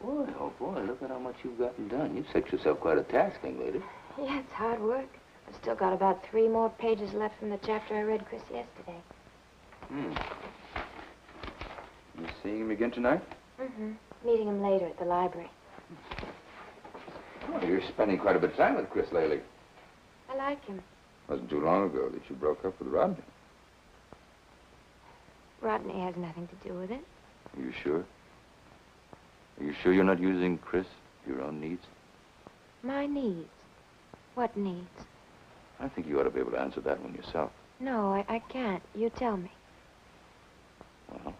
Boy, oh boy, look at how much you've gotten done. You've set yourself quite a task, young lady. Yeah, it's hard work. I've still got about 3 more pages left from the chapter I read Chris yesterday. You seeing him again tonight? Mm-hmm. Meeting him later at the library. Oh, you're spending quite a bit of time with Chris lately. I like him. Wasn't too long ago that you broke up with Rodney. Rodney has nothing to do with it. Are you sure? Are you sure you're not using Chris for your own needs? My needs? What needs? I think you ought to be able to answer that one yourself. No, I can't. You tell me. Well,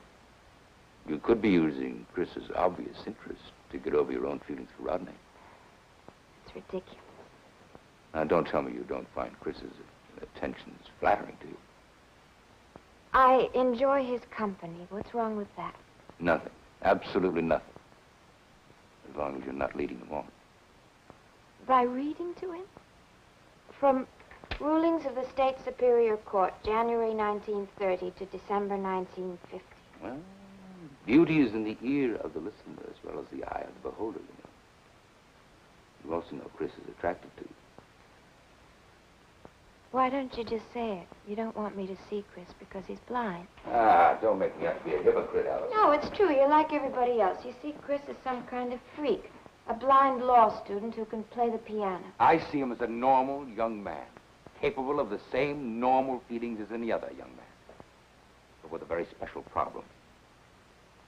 you could be using Chris's obvious interest to get over your own feelings for Rodney. It's ridiculous. Now, don't tell me you don't find Chris's attentions flattering to you. I enjoy his company. What's wrong with that? Nothing. Absolutely nothing. As long as you're not leading him on. By reading to him? From Rulings of the State Superior Court, January 1930 to December 1950. Well, beauty is in the ear of the listener as well as the eye of the beholder, you know. You also know Chris is attracted to you. Why don't you just say it? You don't want me to see Chris because he's blind. Ah, don't make me out to be a hypocrite, Allison. No, it's true. You're like everybody else. You see Chris as some kind of freak. A blind law student who can play the piano. I see him as a normal young man, capable of the same normal feelings as any other young man, but with a very special problem.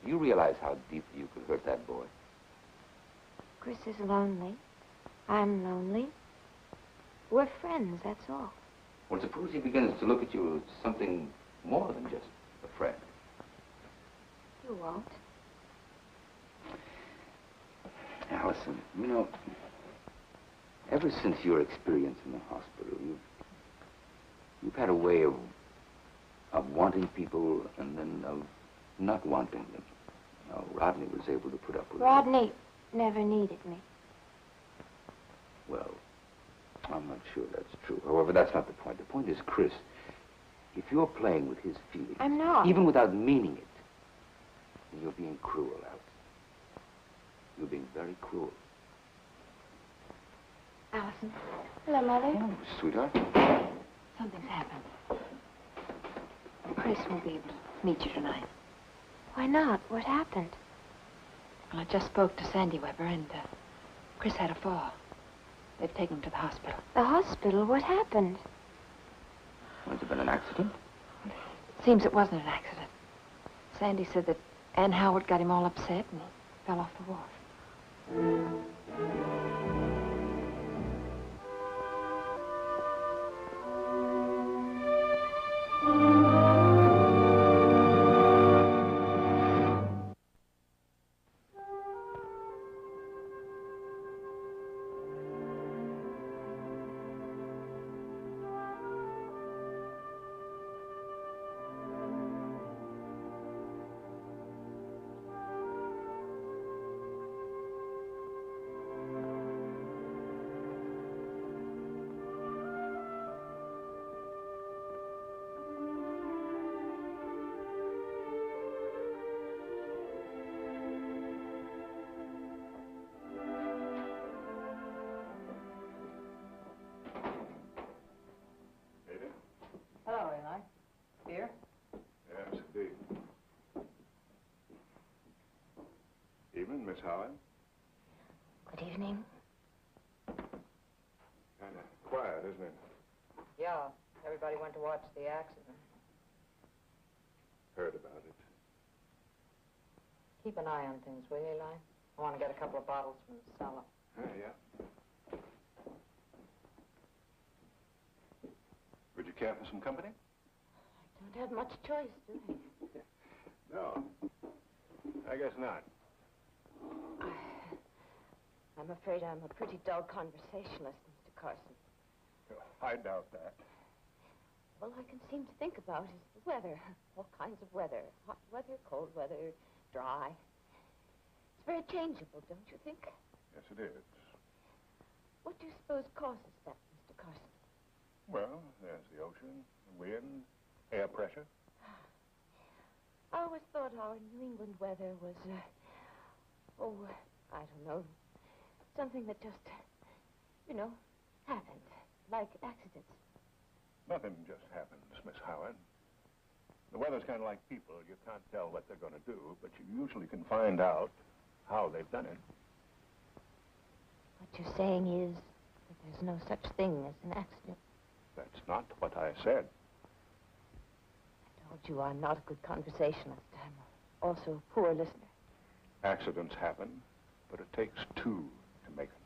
Do you realize how deeply you could hurt that boy? Chris is lonely. I'm lonely. We're friends, that's all. Well, suppose he begins to look at you as something more than just a friend. You won't. Allison, you know, ever since your experience in the hospital, you've had a way of wanting people and then of not wanting them. Now, Rodney was able to put up with it. Rodney never needed me. Well, I'm not sure that's true. However, that's not the point. The point is, Chris, if you're playing with his feelings... I'm not. Even without meaning it, then you're being cruel, Allison. You're being very cruel. Allison. Hello, Mother. Oh, sweetheart. Something's happened. Chris won't be able to meet you tonight. Why not? What happened? Well, I just spoke to Sandy Weber, and Chris had a fall. They've taken him to the hospital. The hospital? What happened? Has it been an accident? It seems it wasn't an accident. Sandy said that Ann Howard got him all upset and he fell off the wharf. Hello, Eli. Beer? Yes, indeed. Evening, Miss Howard. Good evening. Kind of quiet, isn't it? Yeah, everybody went to watch the accident. Heard about it. Keep an eye on things, will you, Eli? I want to get a couple of bottles from the cellar. Yeah. Would you care for some company? I don't have much choice, do I? No. I guess not. I'm afraid I'm a pretty dull conversationalist, Mr. Carson. I doubt that. All I can seem to think about is the weather. All kinds of weather. Hot weather, cold weather, dry. It's very changeable, don't you think? Yes, it is. What do you suppose causes that, Mr. Carson? Well, there's the ocean, the wind, air pressure. I always thought our New England weather was, I don't know. Something that just, happened. Like accidents. Nothing just happens, Miss Howard. The weather's kind of like people. You can't tell what they're going to do, but you usually can find out how they've done it. What you're saying is that there's no such thing as an accident. That's not what I said. I told you I'm not a good conversationalist. I'm also a poor listener. Accidents happen, but it takes two to make them.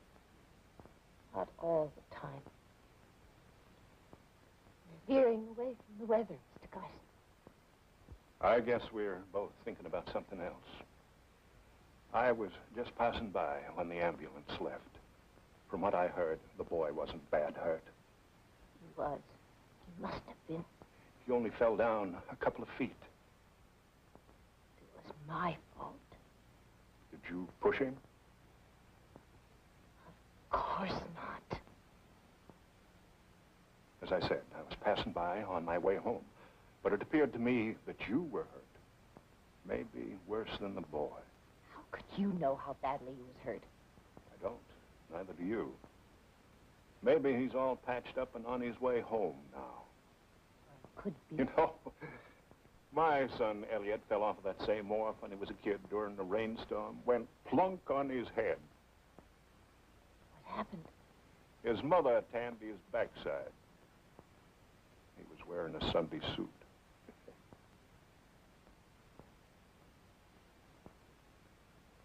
Not all the time. We're veering away from the weather, Mr. Carson. I guess we're both thinking about something else. I was just passing by when the ambulance left. From what I heard, the boy wasn't bad hurt. He was. He must have been. He only fell down a couple of feet. It was my fault. Did you push him? Of course not. As I said, I was passing by on my way home. But it appeared to me that you were hurt. Maybe worse than the boy. How could you know how badly he was hurt? I don't. Neither do you. Maybe he's all patched up and on his way home now. Could be. You know, my son Elliot fell off of that same wharf when he was a kid during a rainstorm. Went plunk on his head. What happened? His mother tanned his backside. He was wearing a Sunday suit.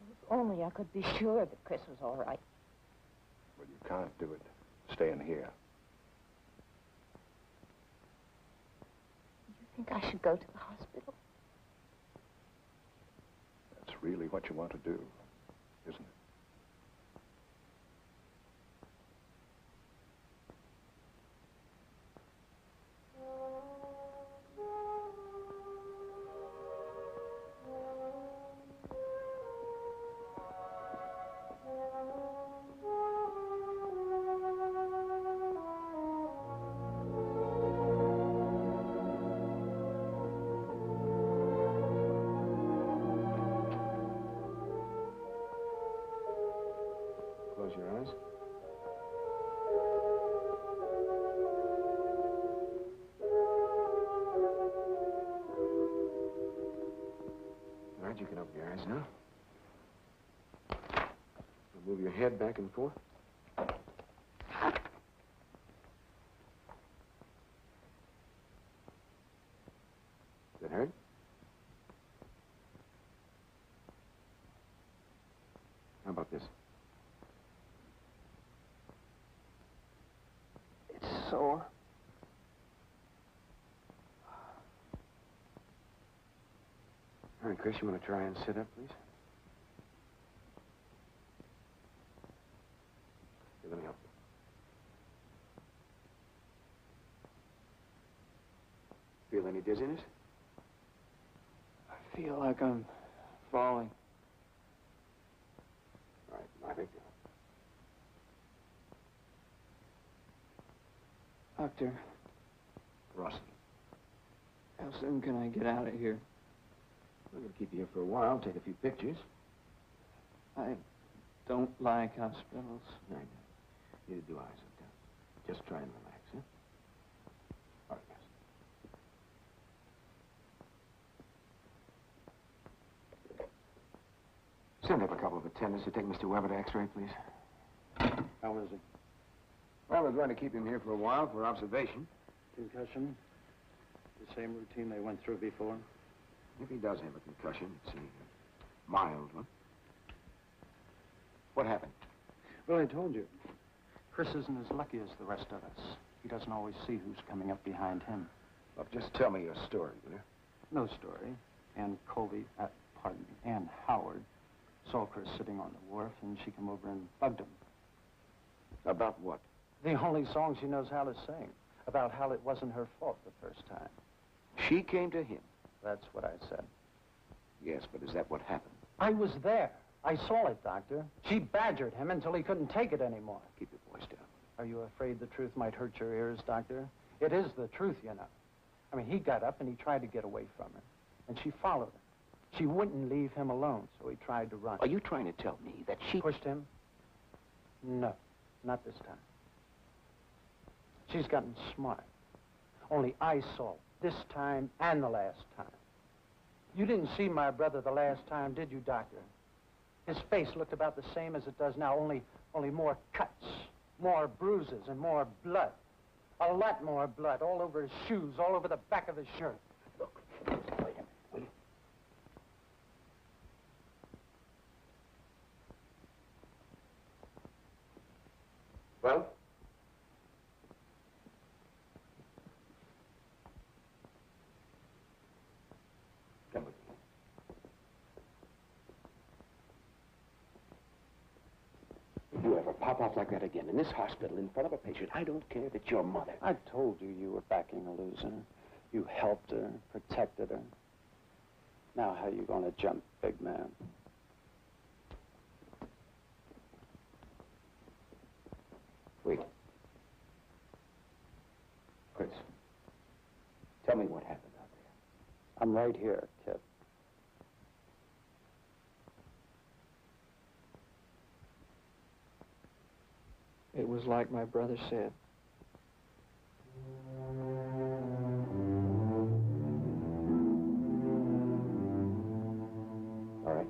If only I could be sure that Chris was all right. Well, you can't do it staying here. You think I should go to the hospital? That's really what you want to do, isn't it? Close your eyes. All right, you can open your eyes now. Move your head back and forth. That hurt? How about this? It's sore. All right, Chris, you want to try and sit up, please? Here, let me help you. Feel any dizziness? I feel like I'm falling. All right, my big deal. Doctor, Rossi. how soon can I get out of here? We're going to keep you here for a while, take a few pictures. I don't like hospitals. No, neither do I sometimes. Just try and relax, huh? All right, guys. Send up a couple of attendants to take Mr. Weber to X-ray, please. How is he? Well, we're going to keep him here for a while for observation. Concussion? The same routine they went through before? If he does have a concussion, it's a mild one. What happened? Well, I told you. Chris isn't as lucky as the rest of us. He doesn't always see who's coming up behind him. Well, just tell me your story, will you? No story. Ann Howard saw Chris sitting on the wharf, and she came over and bugged him. About what? The only song she knows how to sing. About how it wasn't her fault the first time. She came to him. That's what I said. Yes, but is that what happened? I was there. I saw it, Doctor. She badgered him until he couldn't take it anymore. Keep your voice down. Are you afraid the truth might hurt your ears, Doctor? It is the truth, you know. I mean, he got up and he tried to get away from her. And she followed him. She wouldn't leave him alone, so he tried to run. Are you trying to tell me that she... Pushed him? No, not this time. She's gotten smart. Only I saw it, this time and the last time. You didn't see my brother the last time, did you, Doctor? His face looked about the same as it does now, only more cuts, more bruises, and more blood. A lot more blood, all over his shoes, all over the back of his shirt. Look, wait a minute, will you? Well? Come with me. If you ever pop off like that again in this hospital in front of a patient, I don't care that your mother. I told you you were backing a loser. You helped her, protected her. Now how you gonna jump, big man? Wait. Chris, tell me what happened out there. I'm right here, kid. It was like my brother said. All right.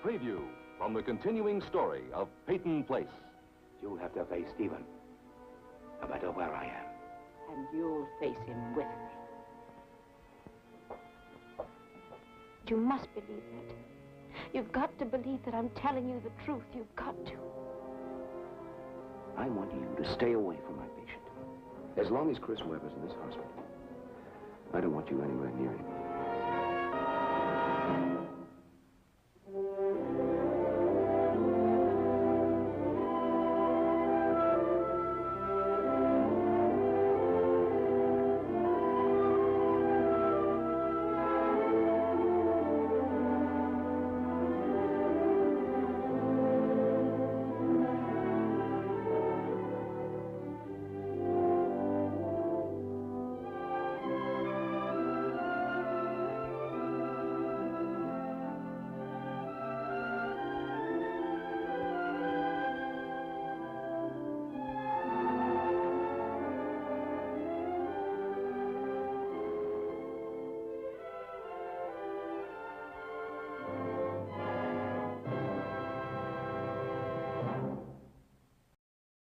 Preview from the continuing story of Peyton Place. You'll have to face Steven, no matter where I am. And you'll face him with me. You must believe it. You've got to believe that I'm telling you the truth. You've got to. I want you to stay away from my patient. As long as Chris Webber's in this hospital, I don't want you anywhere near him.